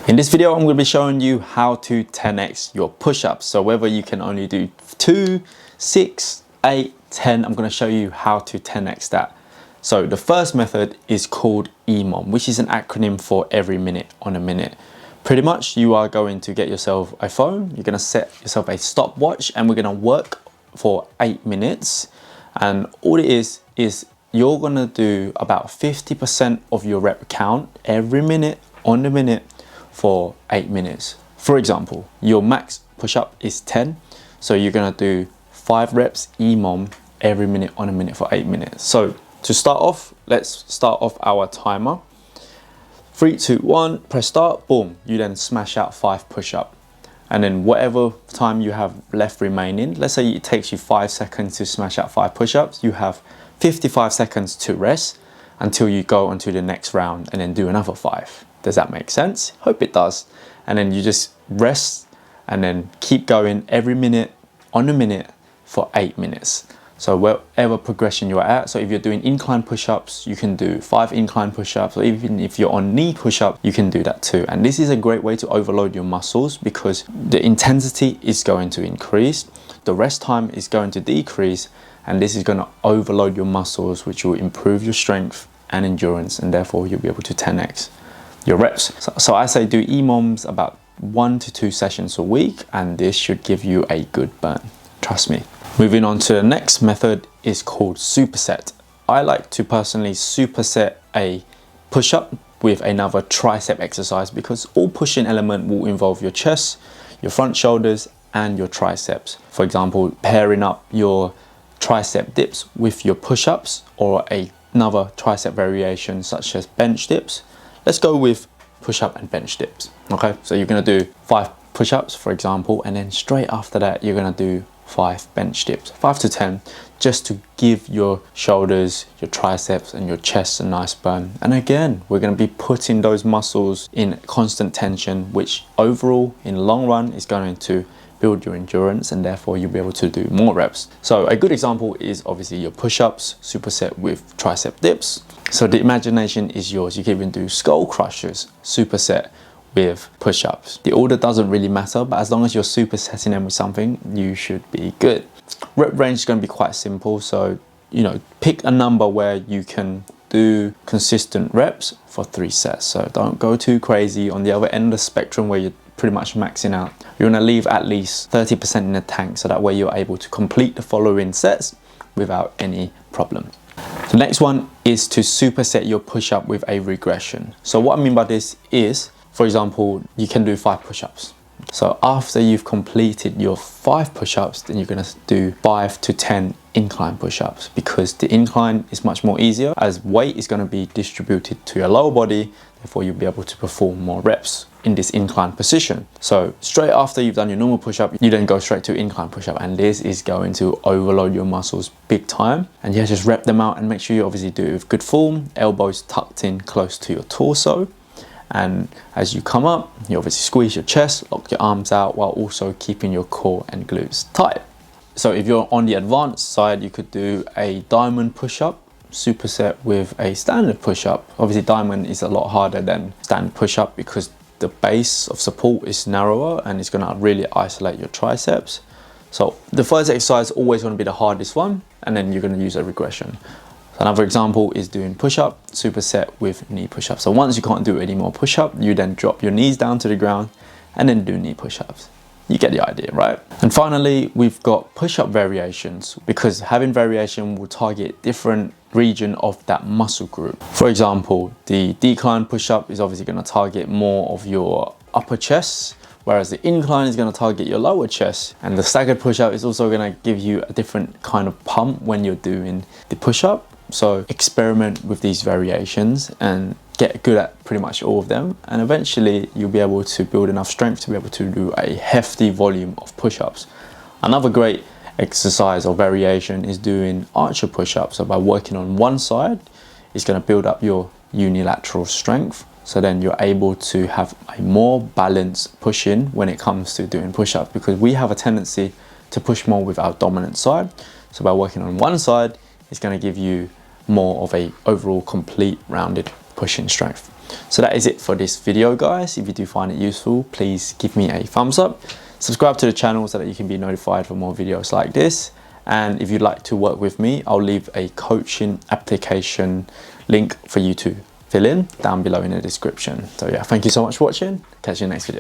In this video, I'm going to be showing you how to 10x your push-ups. So whether you can only do 2, 6, 8, 10, I'm going to show you how to 10x that. So the first method is called EMOM, which is an acronym for every minute on a minute. Pretty much you are going to get yourself a phone, you're going to set yourself a stopwatch, and we're going to work for 8 minutes. And all it is you're going to do about 50% of your rep count every minute on the minute for 8 minutes. For example, your max push-up is 10, so you're going to do 5 reps EMOM every minute on a minute for 8 minutes. So to start off, let's start off our timer. 3, 2, 1, press start, boom. You then smash out 5 push-up. And then whatever time you have left remaining, let's say it takes you 5 seconds to smash out 5 push-ups, you have 55 seconds to rest until you go on to the next round and then do another 5. Does that make sense? Hope it does. And then you just rest and then keep going every minute on a minute for 8 minutes. So whatever progression you're at, so if you're doing incline push-ups, you can do 5 incline push-ups, or even if you're on knee push-up, you can do that too. And this is a great way to overload your muscles because the intensity is going to increase, the rest time is going to decrease, and this is going to overload your muscles, which will improve your strength and endurance, and therefore you'll be able to 10x your reps. So I say do EMOMs about 1 to 2 sessions a week, and this should give you a good burn, trust me. Moving on to the next method is called superset. I like to personally superset a push-up with another tricep exercise because all pushing element will involve your chest, your front shoulders, and your triceps. For example, pairing up your tricep dips with your push-ups or another tricep variation such as bench dips. Let's go with push-up and bench dips. Okay, so you're gonna do 5 push-ups, for example, and then straight after that, you're gonna do 5 bench dips, 5 to 10, just to give your shoulders, your triceps, and your chest a nice burn. And again, we're gonna be putting those muscles in constant tension, which overall, in the long run, is going to build your endurance, and therefore you'll be able to do more reps. So a good example is obviously your push-ups superset with tricep dips. So the imagination is yours. You can even do skull crushers superset with push-ups. The order doesn't really matter, but as long as you're supersetting them with something, you should be good. Rep range is going to be quite simple. So, you know, pick a number where you can do consistent reps for 3 sets. So don't go too crazy on the other end of the spectrum where you're pretty much maxing out. You're going to leave at least 30% in the tank, so that way you're able to complete the following sets without any problem. The next one is to superset your push-up with a regression. So what I mean by this is, for example, you can do 5 push-ups. So after you've completed your 5 push-ups, then you're going to do 5 to 10 incline push-ups, because the incline is much more easier as weight is going to be distributed to your lower body. Therefore, you'll be able to perform more reps in this incline position. So straight after you've done your normal push-up, you then go straight to incline push-up, and this is going to overload your muscles big time. And yeah, just rep them out and make sure you obviously do it with good form, elbows tucked in close to your torso. And as you come up, you obviously squeeze your chest, lock your arms out while also keeping your core and glutes tight. So if you're on the advanced side, you could do a diamond push-up superset with a standard push-up. Obviously diamond is a lot harder than standard push-up because the base of support is narrower and it's going to really isolate your triceps. So the first exercise is always going to be the hardest one, and then you're going to use a regression. Another example is doing push-up superset with knee push-up. So once you can't do any more push-up, you then drop your knees down to the ground and then do knee push-ups. You get the idea, right? And finally, we've got push-up variations, because having variation will target different region of that muscle group. For example, the decline push-up is obviously going to target more of your upper chest, whereas the incline is going to target your lower chest. And the staggered push-up is also going to give you a different kind of pump when you're doing the push-up. So experiment with these variations and get good at pretty much all of them, and eventually you'll be able to build enough strength to be able to do a hefty volume of push-ups. Another great exercise or variation is doing archer push-ups. So by working on one side, it's going to build up your unilateral strength, so then you're able to have a more balanced push-in when it comes to doing push-ups, because we have a tendency to push more with our dominant side. So by working on one side, it's going to give you more of a overall complete rounded pushing strength. So that is it for this video, guys. If you do find it useful, please give me a thumbs up. Subscribe to the channel so that you can be notified for more videos like this. And if you'd like to work with me, I'll leave a coaching application link for you to fill in down below in the description. So yeah, thank you so much for watching. Catch you in the next video.